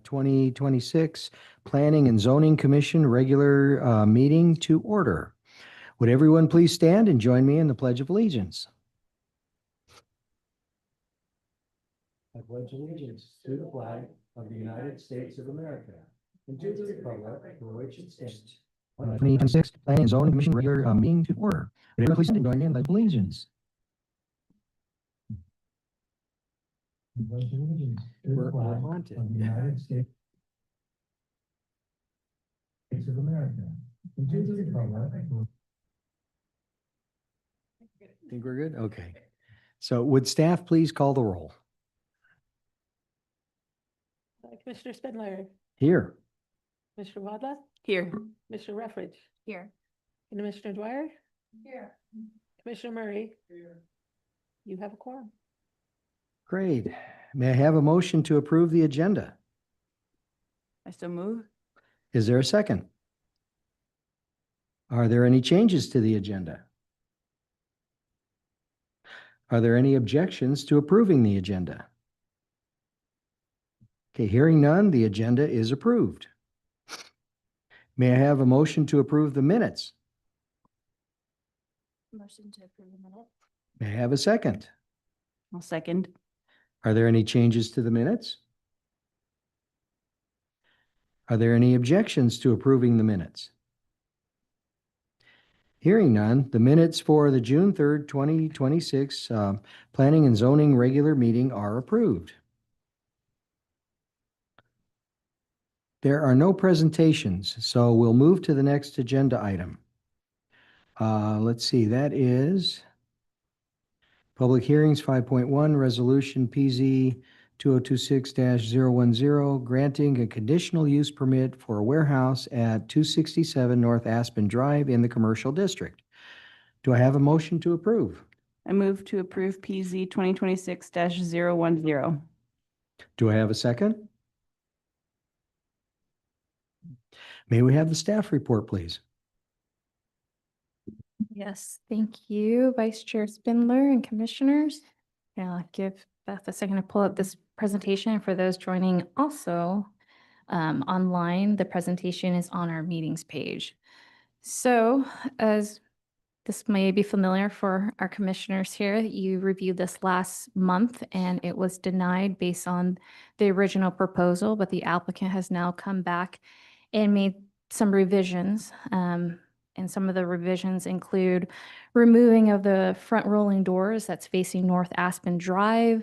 2026 Planning and Zoning Commission regular meeting to order. Would everyone please stand and join me in the Pledge of Allegiance? I pledge allegiance to the flag of the United States of America and to the republic for which it stands. 2026 Planning and Zoning Commission regular meeting to order. Would everyone please stand and join me in the Pledge of Allegiance? We're haunted. Of the United States of America. And to the republic. Think we're good? Okay. So would staff please call the roll? Commissioner Spindler, Here. Commissioner Wadla, Here. Commissioner Ruffridge, Here. Commissioner Dwyer, Here. Commissioner Murray. You have a quorum. Great. May I have a motion to approve the agenda? I so move. Is there a second? Are there any changes to the agenda? Are there any objections to approving the agenda? Okay, hearing none, the agenda is approved. May I have a motion to approve the minutes? Motion to approve the minute. May I have a second? I'll second. Are there any changes to the minutes? Are there any objections to approving the minutes? Hearing none, the minutes for the June 3rd, 2026 Planning and Zoning regular meeting are approved. There are no presentations, so we'll move to the next agenda item. Let's see, that is Public Hearings 5.1, Resolution PZ 2026-010, granting a conditional use permit for a warehouse at 267 North Aspen Drive in the Commercial District. Do I have a motion to approve? I move to approve PZ 2026-010. Do I have a second? May we have the staff report, please? Yes, thank you, Vice Chair Spindler and Commissioners. I'll give Beth a second to pull up this presentation. For those joining also online, the presentation is on our meetings page. So as this may be familiar for our commissioners here, you reviewed this last month and it was denied based on the original proposal, but the applicant has now come back and made some revisions. And some of the revisions include removing of the front rolling doors that's facing North Aspen Drive,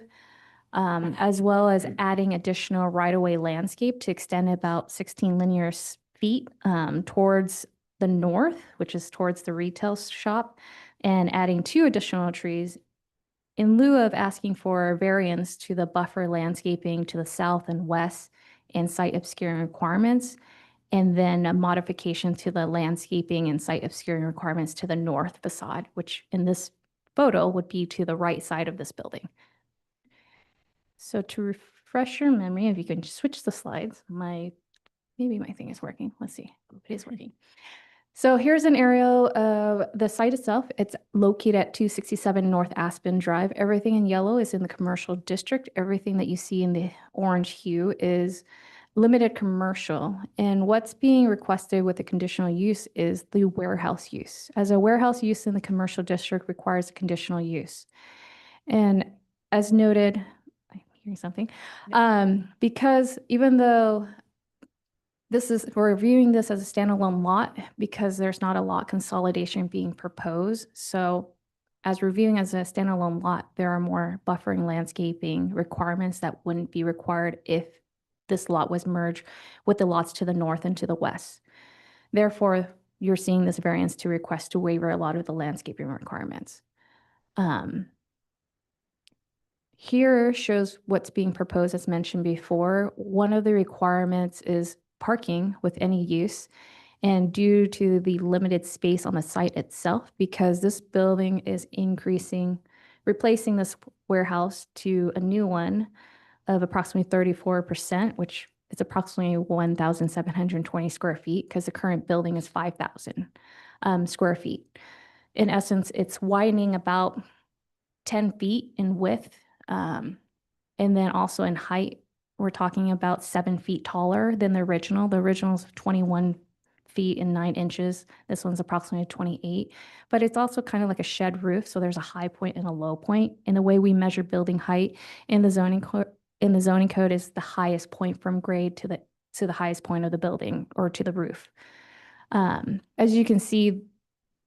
as well as adding additional right-of-way landscape to extend about 16 linear feet towards the north, which is towards the retail shop, and adding 2 additional trees in lieu of asking for a variance to the buffer landscaping to the south and west and site obscuring requirements, and then a modification to the landscaping and site obscuring requirements to the north facade, which in this photo would be to the right side of this building. So to refresh your memory, if you can switch the slides, maybe my thing is working. Let's see. It is working. So here's an aerial of the site itself. It's located at 267 North Aspen Drive. Everything in yellow is in the commercial district. Everything that you see in the orange hue is limited commercial. And what's being requested with the conditional use is the warehouse use. As a warehouse use in the commercial district requires a conditional use. And as noted, I'm hearing something, because even though we're reviewing this as a standalone lot because there's not a lot consolidation being proposed. So as reviewing as a standalone lot, there are more buffering landscaping requirements that wouldn't be required if this lot was merged with the lots to the north and to the west. Therefore, you're seeing this variance to request to waiver a lot of the landscaping requirements. Here shows what's being proposed as mentioned before. One of the requirements is parking with any use. And due to the limited space on the site itself, because this building is replacing this warehouse to a new one of approximately 34%, which is approximately 1,720 square feet, because the current building is 5,000 square feet. In essence, it's widening about 10 feet in width, and then also in height, we're talking about 7 feet taller than the original. The original is 21 feet and 9 inches. This one's approximately 28, but it's also kind of like a shed roof. So there's a high point and a low point. And the way we measure building height in the zoning code is the highest point from grade to the highest point of the building or to the roof. As you can see,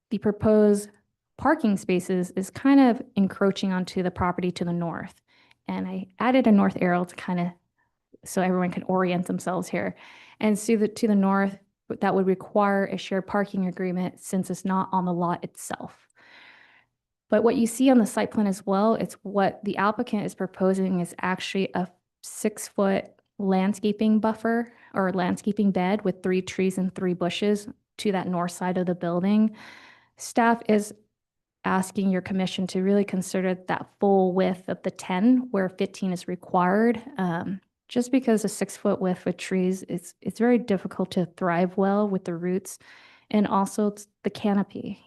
the proposed parking spaces is kind of encroaching onto the property to the north. And I added a north arrow to kind of so everyone can orient themselves here. And so to the north, that would require a shared parking agreement since it's not on the lot itself. But what you see on the site plan as well, it's what the applicant is proposing is actually a 6-foot landscaping buffer or landscaping bed with 3 trees and 3 bushes to that north side of the building. Staff is asking your commission to really consider that full width of the 10 where 15 is required. Just because a 6-foot width with trees, it's very difficult to thrive well with the roots and also the canopy,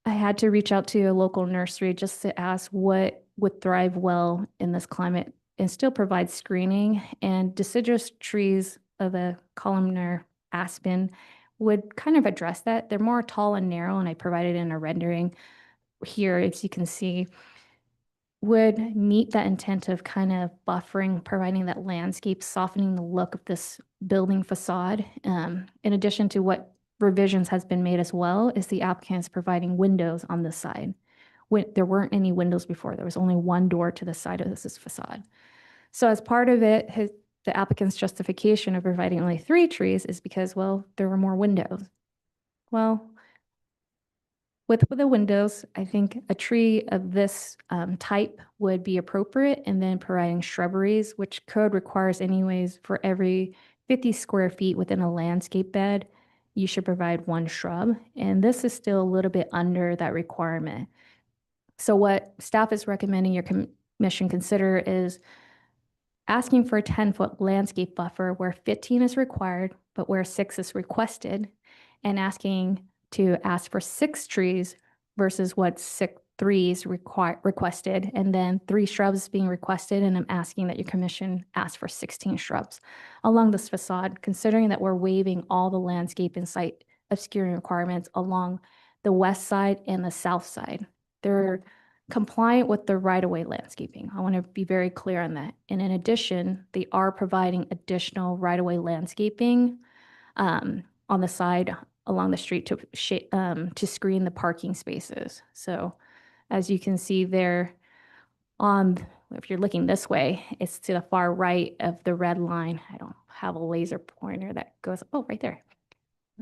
I had to reach out to a local nursery just to ask what would thrive well in this climate and still provide screening, and deciduous trees of the columnar aspen would kind of address that. They're more tall and narrow, and I provided in a rendering here, as you can see, would meet that intent of kind of buffering, providing that landscape, softening the look of this building facade. In addition to what revisions has been made as well, is the applicant is providing windows on this side. There weren't any windows before. There was only one door to the side of this facade. So as part of it, the applicant's justification of providing only 3 trees is because, well, there were more windows. Well, with the windows, I think a tree of this type would be appropriate, and then providing shrubberies, which code requires anyways for every 50 square feet within a landscape bed, you should provide 1 shrub. And this is still a little bit under that requirement. So what staff is recommending your commission consider is asking for a 10-foot landscape buffer where 15 is required, but where 6 is requested, and asking to ask for 6 trees versus what 3 is requested, and then 3 shrubs being requested, and I'm asking that your commission ask for 16 shrubs along this facade, considering that we're waiving all the landscape and site obscuring requirements along the west side and the south side. They're compliant with the right-of-way landscaping. I want to be very clear on that. And in addition, they are providing additional right-of-way landscaping on the side along the street to screen the parking spaces. So as you can see there if you're looking this way, it's to the far right of the red line. I don't have a laser pointer that goes, oh, right there.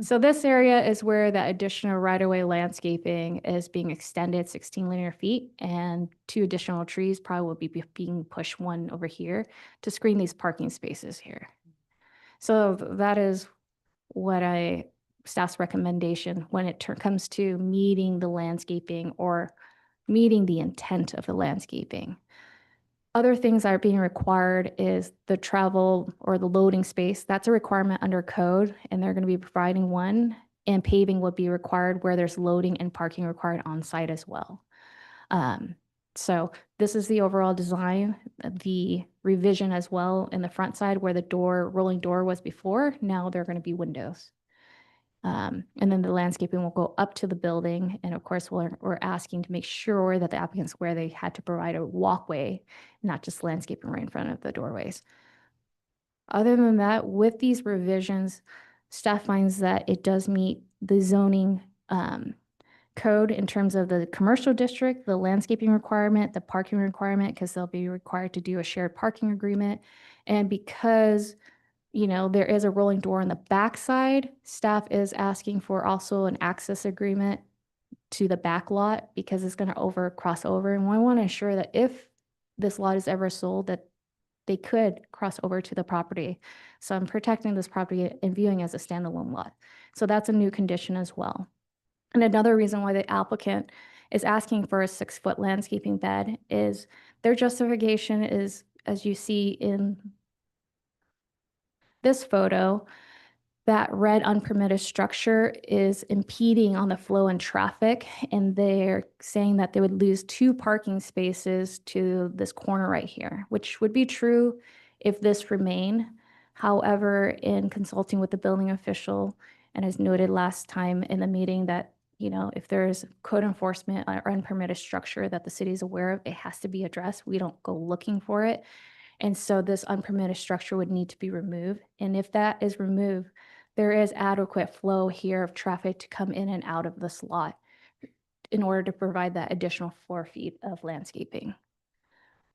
So this area is where that additional right-of-way landscaping is being extended 16 linear feet, and 2 additional trees probably will be being pushed, one over here, to screen these parking spaces here. So that is what staff's recommendation when it comes to meeting the landscaping or meeting the intent of the landscaping. Other things that are being required is the travel or the loading space. That's a requirement under code, and they're going to be providing one. And paving would be required where there's loading and parking required on site as well. So this is the overall design, the revision as well in the front side where the rolling door was before. Now they're going to be windows. And then the landscaping will go up to the building. And of course, we're asking to make sure that the applicants where they had to provide a walkway, not just landscaping right in front of the doorways. Other than that, with these revisions, staff finds that it does meet the zoning code in terms of the commercial district, the landscaping requirement, the parking requirement, because they'll be required to do a shared parking agreement. And because there is a rolling door on the backside, staff is asking for also an access agreement to the back lot because it's going to cross over. And we want to ensure that if this lot is ever sold, that they could cross over to the property. So I'm protecting this property and viewing as a standalone lot. So that's a new condition as well. And another reason why the applicant is asking for a 6-foot landscaping bed is their justification is, as you see in this photo, that red unpermitted structure is impeding on the flow and traffic, and they're saying that they would lose 2 parking spaces to this corner right here, which would be true if this remained. However, in consulting with the building official, and as noted last time in the meeting, that if there's code enforcement or unpermitted structure that the city is aware of, it has to be addressed. We don't go looking for it. And so this unpermitted structure would need to be removed. And if that is removed, there is adequate flow here of traffic to come in and out of this lot in order to provide that additional 4 feet of landscaping.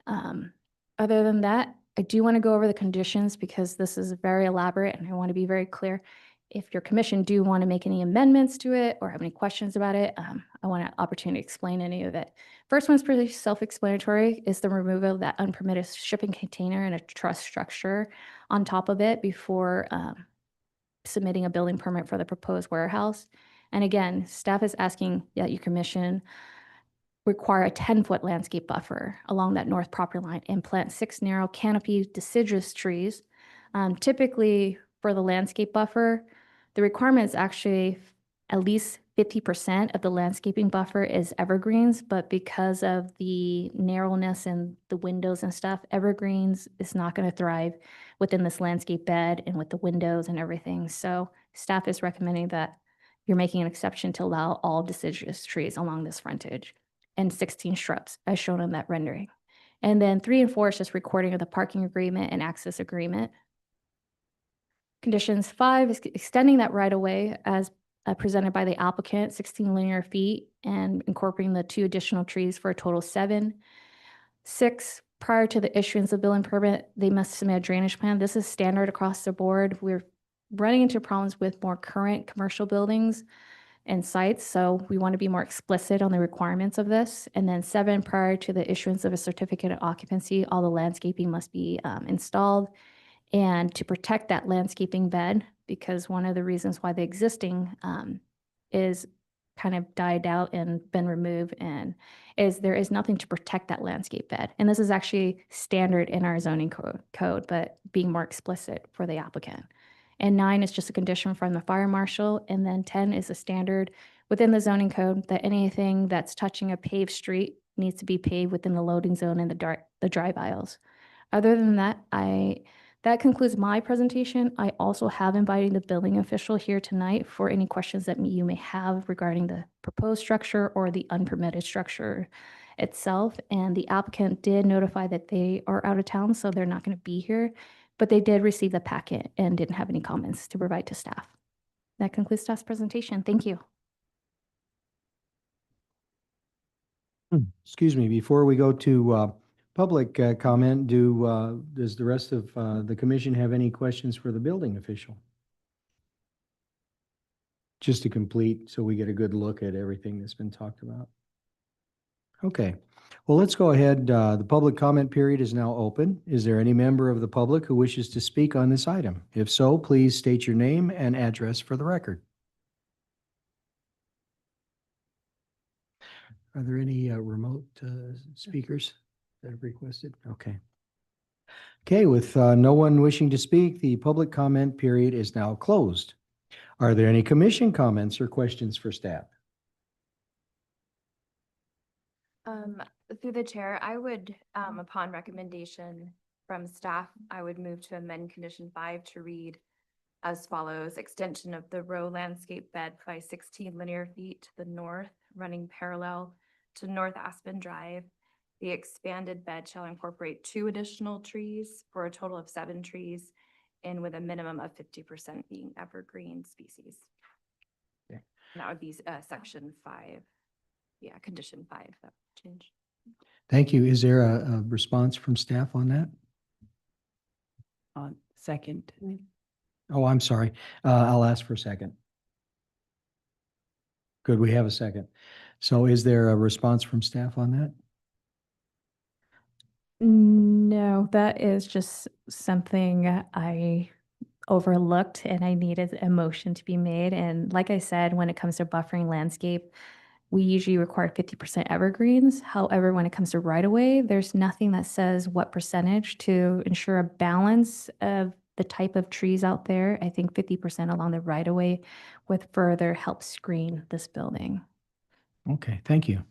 Other than that, I do want to go over the conditions because this is very elaborate and I want to be very clear. If your commission do want to make any amendments to it or have any questions about it, I want an opportunity to explain any of it. First one's pretty self-explanatory, is the removal of that unpermitted shipping container and a truss structure on top of it before submitting a building permit for the proposed warehouse. And again, staff is asking that your commission require a 10-foot landscape buffer along that north property line and plant 6 narrow canopy deciduous trees. Typically for the landscape buffer, the requirement is actually at least 50% of the landscaping buffer is evergreens, but because of the narrowness and the windows and stuff, evergreens is not going to thrive within this landscape bed and with the windows and everything. So staff is recommending that you're making an exception to allow all deciduous trees along this frontage and 16 shrubs as shown in that rendering. And then 3 and 4 is just recording of the parking agreement and access agreement. Conditions 5 is extending that right of way as presented by the applicant, 16 linear feet, and incorporating the 2 additional trees for a total of 7. 6, prior to the issuance of building permit, they must submit a drainage plan. This is standard across the board. We're running into problems with more current commercial buildings and sites, so we want to be more explicit on the requirements of this. And then 7, prior to the issuance of a certificate of occupancy, all the landscaping must be installed. And to protect that landscaping bed, because one of the reasons why the existing is kind of died out and been removed and is there is nothing to protect that landscape bed. And this is actually standard in our zoning code, but being more explicit for the applicant. And 9 is just a condition from the fire marshal. And then 10 is a standard within the zoning code that anything that's touching a paved street needs to be paved within the loading zone and the drive aisles. Other than that, that concludes my presentation. I also have invited the building official here tonight for any questions that you may have regarding the proposed structure or the unpermitted structure itself. And the applicant did notify that they are out of town, so they're not going to be here, but they did receive the packet and didn't have any comments to provide to staff. That concludes staff's presentation. Thank you. Excuse me, before we go to public comment, does the rest of the commission have any questions for the building official? just to complete, so we get a good look at everything that's been talked about. Okay, well, let's go ahead. The public comment period is now open. Is there any member of the public who wishes to speak on this item? If so, please state your name and address for the record. Are there any remote speakers that have requested? Okay. Okay, with no one wishing to speak, the public comment period is now closed. Are there any commission comments or questions for staff? Through the chair, I would, upon recommendation from staff, I would move to amend condition 5 to read as follows: extension of the row landscape bed by 16 linear feet to the north, running parallel to North Aspen Drive. The expanded bed shall incorporate 2 additional trees for a total of 7 trees, and with a minimum of 50% being evergreen species. Okay. And that would be section 5. Yeah, condition 5, that would change. Thank you. Is there a response from staff on that? Second. Oh, I'm sorry. I'll ask for a second. Good, we have a second. So is there a response from staff on that? No, that is just something I overlooked and I needed a motion to be made. And like I said, when it comes to buffering landscape, we usually require 50% evergreens. However, when it comes to right of way, there's nothing that says what percentage to ensure a balance of the type of trees out there. I think 50% along the right of way would further help screen this building. Okay, thank you.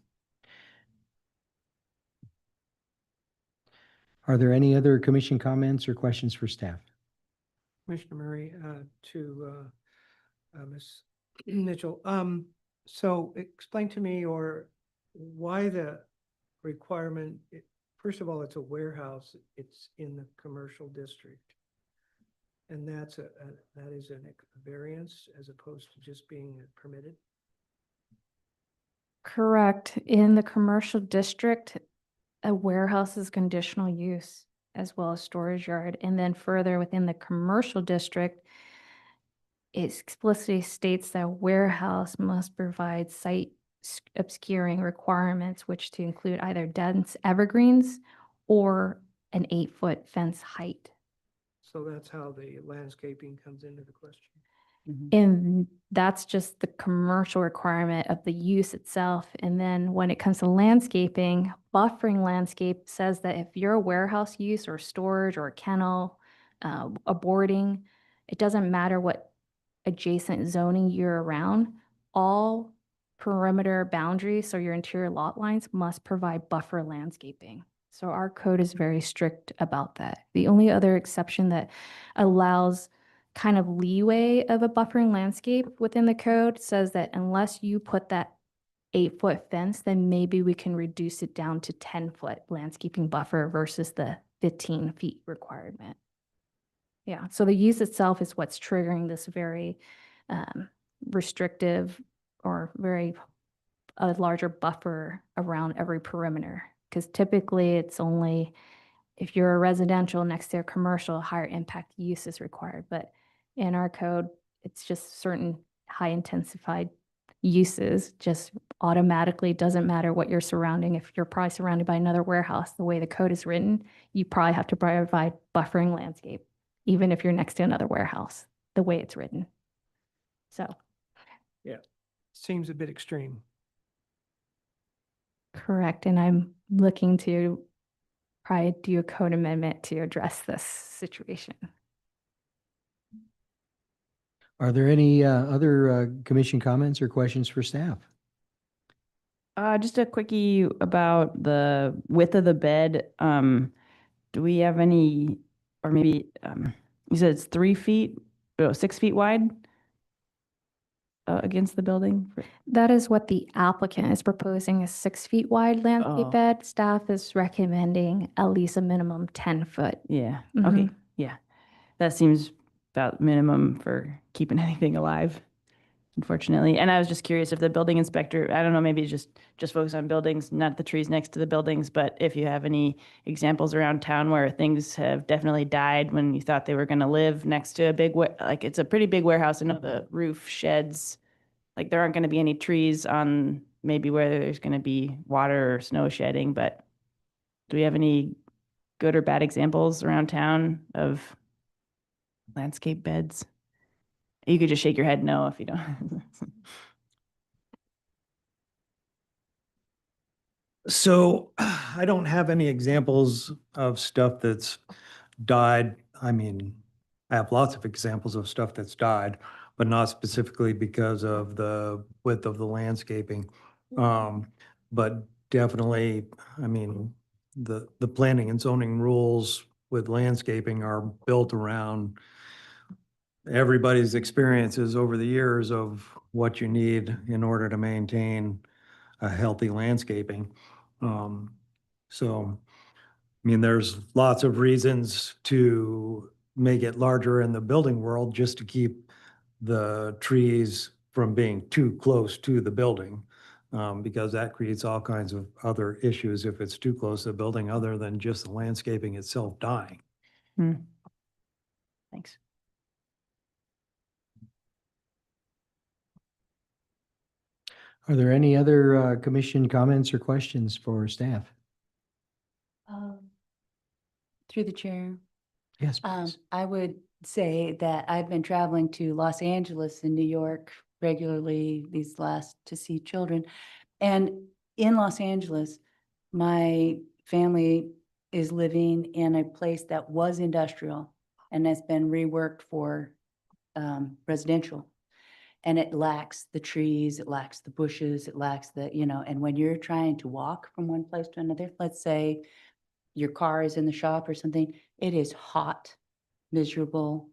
Are there any other commission comments or questions for staff? Commissioner Murray, to Ms. Mitchell. So explain to me why the requirement, first of all, it's a warehouse, it's in the commercial district. And that is a variance as opposed to just being permitted? Correct. In the commercial district, a warehouse is conditional use as well as storage yard. And then further within the commercial district, it explicitly states that warehouse must provide site obscuring requirements, which to include either dense evergreens or an 8-foot fence height. So that's how the landscaping comes into the question. And that's just the commercial requirement of the use itself. And then when it comes to landscaping, buffering landscape says that if you're a warehouse use or storage or a kennel, a boarding, it doesn't matter what adjacent zoning you're around, all perimeter boundaries, so your interior lot lines must provide buffer landscaping. So our code is very strict about that. The only other exception that allows kind of leeway of a buffering landscape within the code says that unless you put that 8-foot fence, then maybe we can reduce it down to 10-foot landscaping buffer versus the 15 feet requirement. Yeah, so the use itself is what's triggering this very restrictive or very a larger buffer around every perimeter. Because typically it's only if you're a residential next to a commercial, higher impact use is required. But in our code, it's just certain high intensified uses just automatically doesn't matter what you're surrounding. If you're probably surrounded by another warehouse, the way the code is written, you probably have to provide buffering landscape, even if you're next to another warehouse, the way it's written. So. Yeah, seems a bit extreme. Correct. And I'm looking to probably do a code amendment to address this situation. Are there any other commission comments or questions for staff? Just a quickie about the width of the bed. Do we have any, or maybe, you said it's 3 feet, 6 feet wide against the building? That is what the applicant is proposing, a 6 feet wide landscape Oh. bed. Staff is recommending at least a minimum 10-foot. Yeah, okay, Mhm. yeah. That seems about minimum for keeping anything alive, unfortunately. And I was just curious if the building inspector, I don't know, maybe just focus on buildings, not the trees next to the buildings, but if you have any examples around town where things have definitely died when you thought they were going to live next to a big, like it's a pretty big warehouse. I know the roof sheds like there aren't going to be any trees on maybe where there's going to be water or snow shedding, but do we have any good or bad examples around town of landscape beds? You could just shake your head no if you don't. So I don't have any examples of stuff that's died. I mean, I have lots of examples of stuff that's died, but not specifically because of the width of the landscaping. But definitely, I mean, the planning and zoning rules with landscaping are built around everybody's experiences over the years of what you need in order to maintain a healthy landscaping. So, I mean, there's lots of reasons to make it larger in the building world just to keep the trees from being too close to the building. Because that creates all kinds of other issues if it's too close to the building, other than just the landscaping itself dying. Hmm. Thanks. Are there any other commission comments or questions for staff? Through the chair, Yes, please. I would say that I've been traveling to Los Angeles and New York regularly these last to see children. And in Los Angeles, my family is living in a place that was industrial and has been reworked for residential. And it lacks the trees, it lacks the bushes, it lacks the, and when you're trying to walk from one place to another, let's say your car is in the shop or something, it is hot, miserable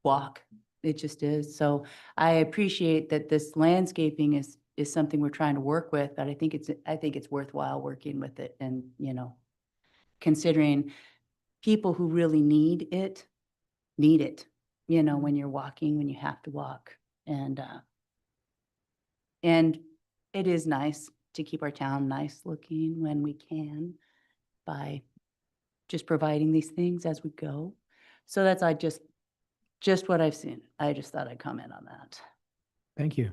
walk. It just is. So I appreciate that this landscaping is something we're trying to work with, but I think it's worthwhile working with it and, considering people who really need it, when you're walking, when you have to walk. And it is nice to keep our town nice looking when we can by just providing these things as we go. So that's just what I've seen. I just thought I'd comment on that. Thank you.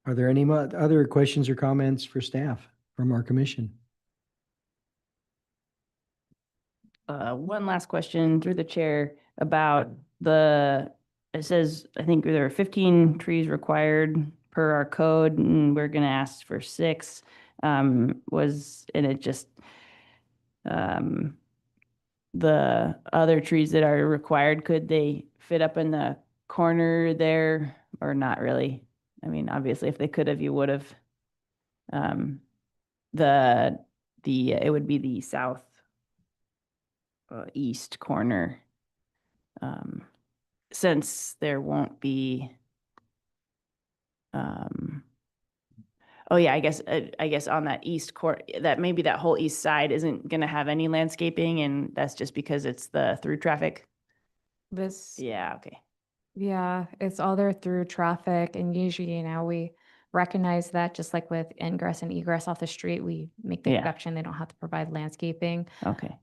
Are there any other questions or comments for staff from our commission? One last question through the chair about it says, I think there are 15 trees required per our code, and we're gonna ask for 6. And it just, the other trees that are required, could they fit up in the corner there or not really? I mean, obviously, if they could have, you would have. It would be the south east corner. Since there won't be, oh yeah, I guess on that east court, that maybe that whole east side isn't gonna have any landscaping, and that's just because it's the through traffic. This, Yeah, okay. yeah, it's all there through traffic, and usually, we recognize that, just like with ingress and egress off the street, we make the Yeah. exception, they don't have to provide landscaping. Okay.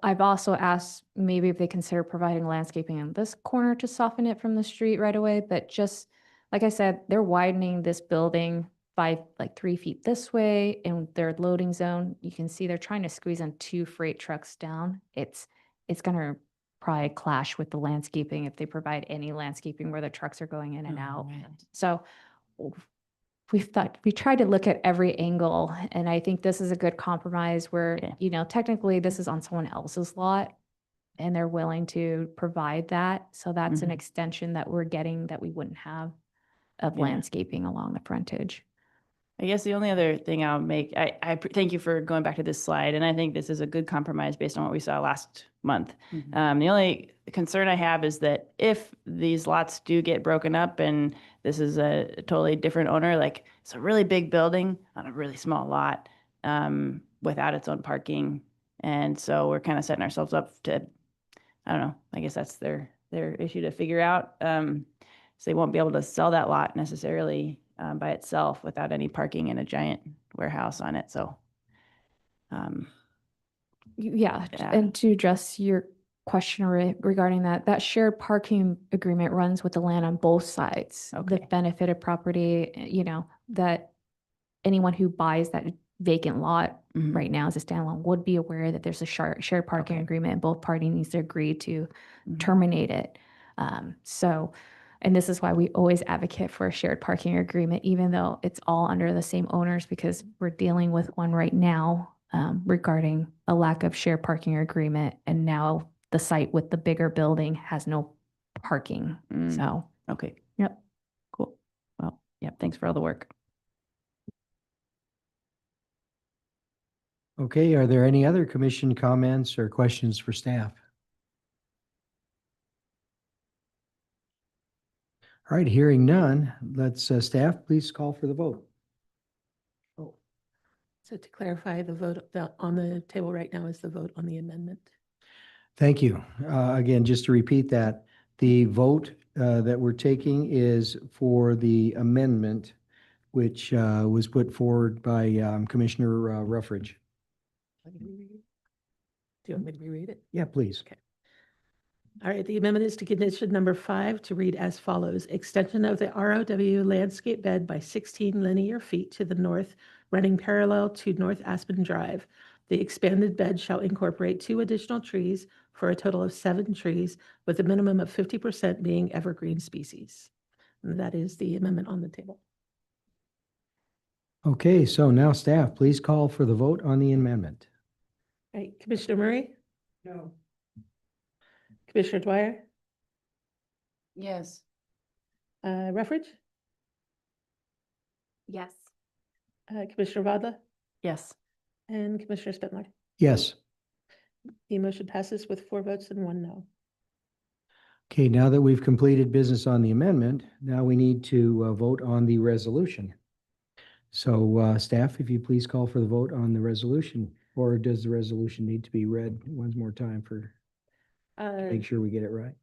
I've also asked maybe if they consider providing landscaping in this corner to soften it from the street right away, but just, like I said, they're widening this building by like 3 feet this way in their loading zone. You can see they're trying to squeeze in 2 freight trucks down. It's gonna probably clash with the landscaping if they provide any landscaping where the trucks are going in and out. So we tried to look at every angle, and I think this is a good compromise where, Yeah. Technically this is on someone else's lot and they're willing to provide that. So that's an Mhm. extension that we're getting that we wouldn't have of Yeah. landscaping along the frontage. I guess the only other thing I'll make, thank you for going back to this slide, and I think this is a good compromise based on what we saw last month. Mhm. The only concern I have is that if these lots do get broken up and this is a totally different owner, like it's a really big building on a really small lot, without its own parking. And so we're kind of setting ourselves up to, I don't know, I guess that's their issue to figure out. So they won't be able to sell that lot necessarily by itself without any parking and a giant warehouse on it. So, Yeah, Yeah. and to address your question regarding that. That shared parking agreement runs with the land on both sides. The Okay. benefited property, that anyone who buys that vacant lot Mhm. right now as a standalone would be aware that there's a shared parking Okay. agreement and both parties needs to agree to Mhm. terminate it. And this is why we always advocate for a shared parking agreement, even though it's all under the same owners, because we're dealing with one right now regarding a lack of shared parking agreement. And now the site with the bigger building has no parking. Mm. So, Okay, yep. cool. Well, yeah, thanks for all the work. Okay, are there any other commission comments or questions for staff? All right, hearing none, let's, staff, please call for the vote. Oh. So to clarify, the vote on the table right now is the vote on the amendment. Thank you. Again, just to repeat that, the vote that we're taking is for the amendment, which was put forward by Commissioner Ruffridge. Do you want me to reread it? Yeah, please. Okay. All right, the amendment is to condition number 5 to read as follows. Extension of the ROW landscape bed by 16 linear feet to the north, running parallel to North Aspen Drive. The expanded bed shall incorporate 2 additional trees for a total of 7 trees, with a minimum of 50% being evergreen species. And that is the amendment on the table. Okay, so now staff, please call for the vote on the amendment. All right, Commissioner Murray, No. Commissioner Dwyer, Yes. Ruffridge, Yes. Commissioner Vogler, Yes. and Commissioner Spindler. Yes. The motion passes with 4 votes and 1 no. Okay, now that we've completed business on the amendment, now we need to vote on the resolution. So staff, if you please call for the vote on the resolution, or does the resolution need to be read one more time to make sure we get it right?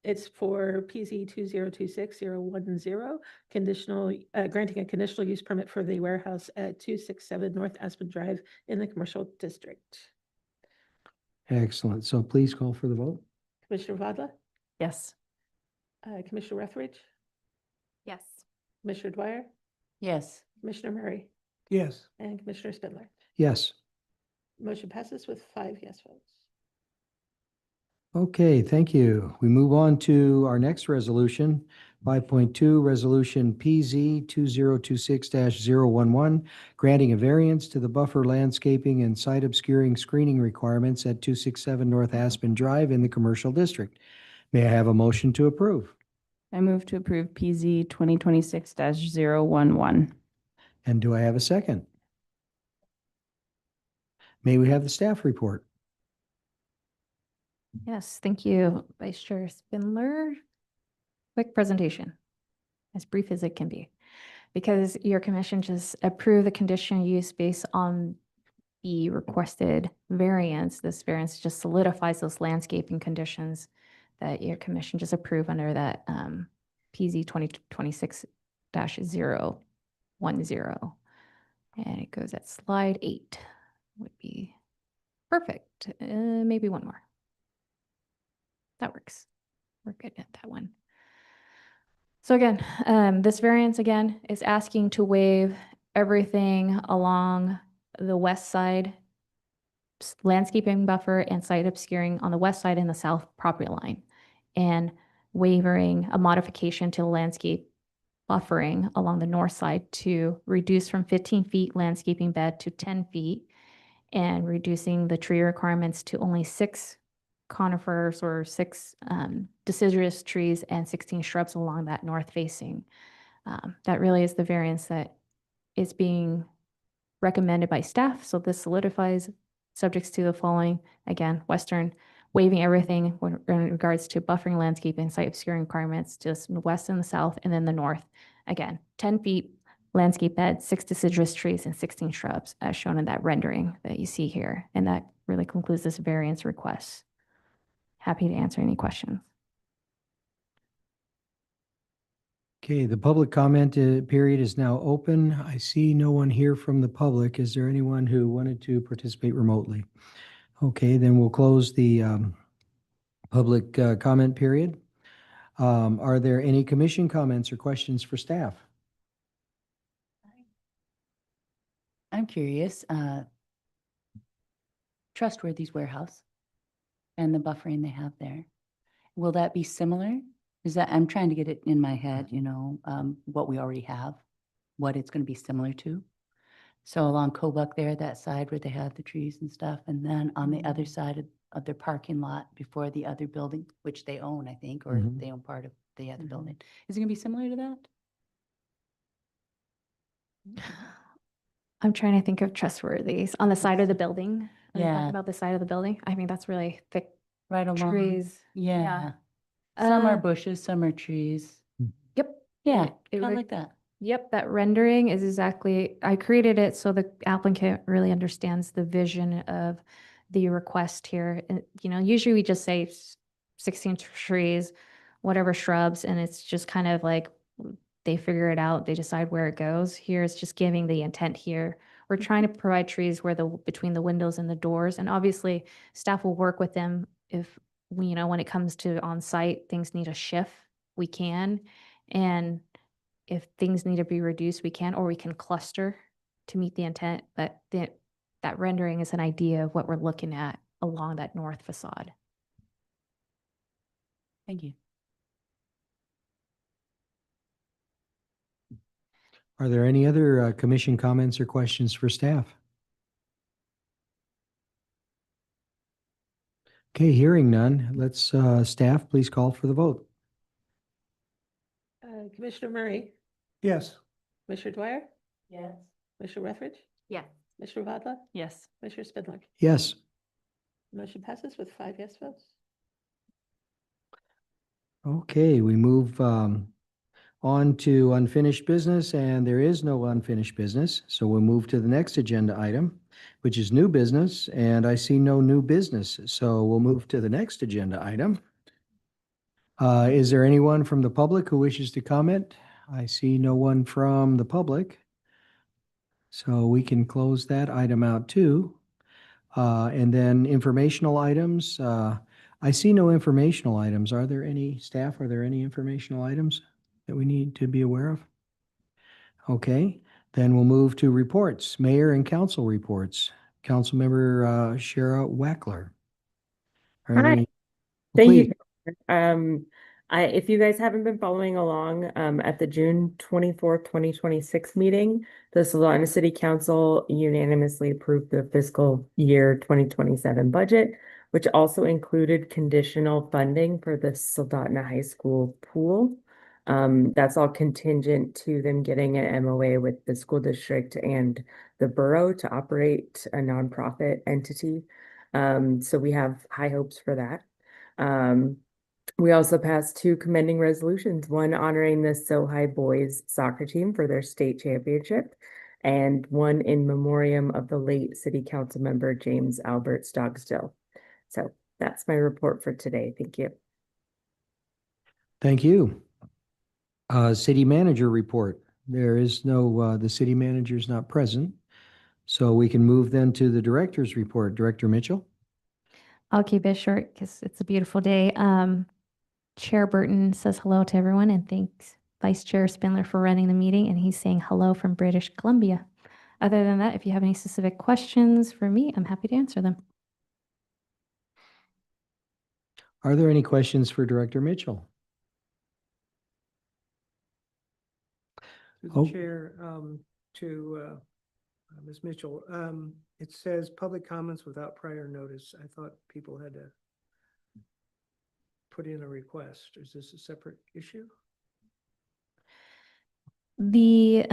It's for PZ 2026-010, conditional, granting a conditional use permit for the warehouse at 267 North Aspen Drive in the commercial district. Excellent. So please call for the vote. Commissioner Vogler, Yes. Commissioner Ruffridge, Yes. Commissioner Dwyer, Yes. Commissioner Murray, Yes. and Commissioner Spindler. Yes. Motion passes with 5 yes votes. Okay, thank you. We move on to our next resolution, 5.2, Resolution PZ 2026-011, granting a variance to the buffer landscaping and site obscuring screening requirements at 267 North Aspen Drive in the commercial district. May I have a motion to approve? I move to approve PZ 2026-011. And do I have a second? May we have the staff report? Yes, thank you, Vice Chair Spindler. Quick presentation, as brief as it can be. Because your commission just approved the conditional use based on the requested variance, this variance just solidifies those landscaping conditions that your commission just approved under that PZ 2026-010. And it goes at slide 8, would be perfect. Maybe one more. That works. We're good at that one. So again, this variance again is asking to waive everything along the west side landscaping buffer and site obscuring on the west side and the south property line, and waiving a modification to landscape buffering along the north side to reduce from 15 feet landscaping bed to 10 feet, and reducing the tree requirements to only 6 conifers or 6 deciduous trees and 16 shrubs along that north facing. That really is the variance that is being recommended by staff. So this solidifies subjects to the following, again, western, waiving everything in regards to buffering landscape and site obscuring requirements, just the west and the south, and then the north. Again, 10 feet landscape bed, 6 deciduous trees, and 16 shrubs, as shown in that rendering that you see here. And that really concludes this variance request. Happy to answer any questions. Okay, the public comment period is now open. I see no one here from the public. Is there anyone who wanted to participate remotely? Okay, then we'll close the public comment period. Are there any commission comments or questions for staff? I'm curious, Trustworthy's warehouse and the buffering they have there. Will that be similar? Is that, I'm trying to get it in my head, you know, what we already have, what it's going to be similar to. So along Cobuck there, that side where they have the trees and stuff, and then on the other side of their parking lot before the other building, which they own, I think, or Mhm. they own part of the other building. Is it going to be similar to that? I'm trying to think of trustworthies on the side of the building. Are you talking Yeah. about the side of the building? I mean, that's really thick Right along. trees. Yeah. Some are Uh, bushes, some are trees. Yep. Yeah, it kind of would- like that. Yep, that rendering is exactly, I created it so the applicant really understands the vision of the request here. And, you know, usually we just say 16 trees, whatever shrubs, and it's just kind of like they figure it out, they decide where it goes. Here it's just giving the intent here. We're trying to provide trees where between the windows and the doors, and obviously staff will work with them if, you know, when it comes to on-site, things need a shift, we can. And if things need to be reduced, we can, or we can cluster to meet the intent, but that rendering is an idea of what we're looking at along that north facade. Thank you. Are there any other commission comments or questions for staff? Okay, hearing none, let's, staff, please call for the vote. Commissioner Murray, Yes. Commissioner Dwyer, Yes. Commissioner Rethridge, Yes. Commissioner Vadla, Yes. Commissioner Spindler. Yes. Motion passes with 5 yes votes. Okay, we move on to unfinished business, and there is no unfinished business. So we'll move to the next agenda item, which is new business, and I see no new business. So we'll move to the next agenda item. Is there anyone from the public who wishes to comment? I see no one from the public. So we can close that item out too. And then informational items. I see no informational items. Are there any, staff, are there any informational items that we need to be aware of? Okay, then we'll move to reports, mayor and council reports. Councilmember Shara Wackler. Are there Hi. any- Thank Please. you. If you guys haven't been following along, at the June 24th, 2026 meeting, the Salina City Council unanimously approved the fiscal year 2027 budget, which also included conditional funding for the Soldotna High School pool. That's all contingent to them getting an MOA with the school district and the borough to operate a nonprofit entity. So we have high hopes for that. We also passed 2 commending resolutions, one honoring the Sohai boys soccer team for their state championship, and one in memoriam of the late city council member James Albert Stogsdill. So that's my report for today. Thank you. Thank you. City manager report. There is no, the city manager is not present. So we can move then to the director's report. Director Mitchell? I'll keep it short because it's a beautiful day. Chair Burton says hello to everyone and thanks Vice Chair Spindler for running the meeting, and he's saying hello from British Columbia. Other than that, if you have any specific questions for me, I'm happy to answer them. Are there any questions for Director Mitchell? To the Oh. chair, to Ms. Mitchell, it says public comments without prior notice. I thought people had to put in a request. Is this a separate issue? The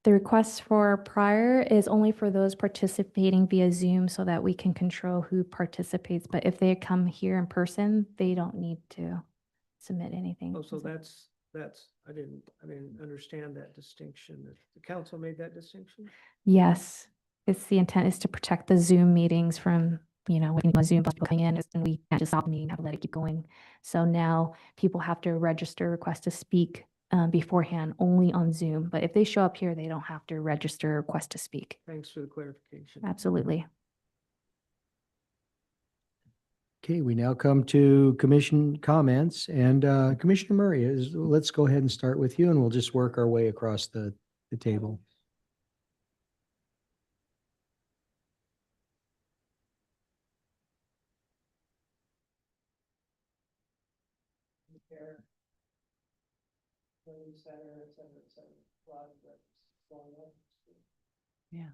request for prior is only for those participating via Zoom so that we can control who participates. But if they come here in person, they don't need to submit anything. Oh, so that's, I didn't understand that distinction. The council made that distinction? Yes, it's the intent is to protect the Zoom meetings from, you know, when Zoom people coming in and we can't just stop the meeting, have to let it keep going. So now people have to register, request to speak beforehand only on Zoom. But if they show up here, they don't have to register, request to speak. Thanks for the clarification. Absolutely. Okay, we now come to commission comments, and Commissioner Murray, let's go ahead and start with you, and we'll just work our way across the table. Yeah.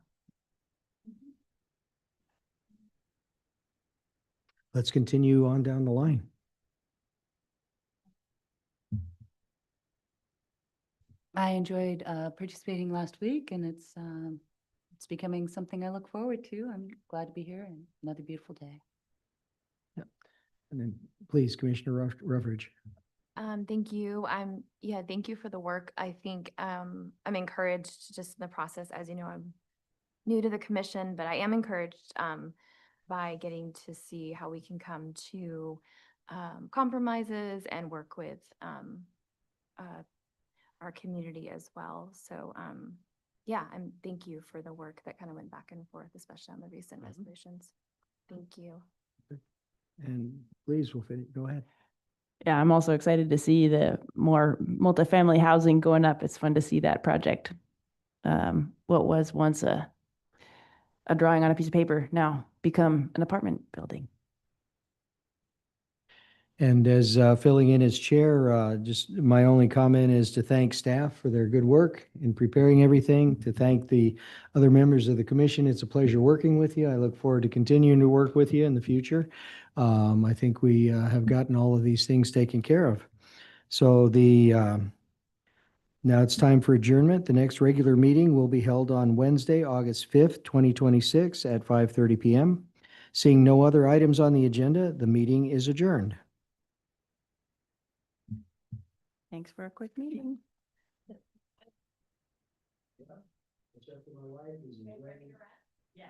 Let's continue on down the line. I enjoyed participating last week, and it's becoming something I look forward to. I'm glad to be here, and another beautiful day. And then, please, Commissioner Ruffridge. Thank you. Thank you for the work. I think, I'm encouraged just in the process. As you know, I'm new to the commission, but I am encouraged, by getting to see how we can come to, compromises and work with, our community as well. So, and thank you for the work that kind of went back and forth, especially on the recent resolutions. Thank you. And please, we'll finish. Go ahead. Yeah, I'm also excited to see the more multifamily housing going up. It's fun to see that project. What was once a drawing on a piece of paper now become an apartment building. And as filling in as chair, just my only comment is to thank staff for their good work in preparing everything, to thank the other members of the commission. It's a pleasure working with you. I look forward to continuing to work with you in the future. I think we have gotten all of these things taken care of. So now it's time for adjournment. The next regular meeting will be held on Wednesday, August 5th, 2026 at 5:30 p.m. Seeing no other items on the agenda, the meeting is adjourned. Thanks for a quick meeting. Yeah.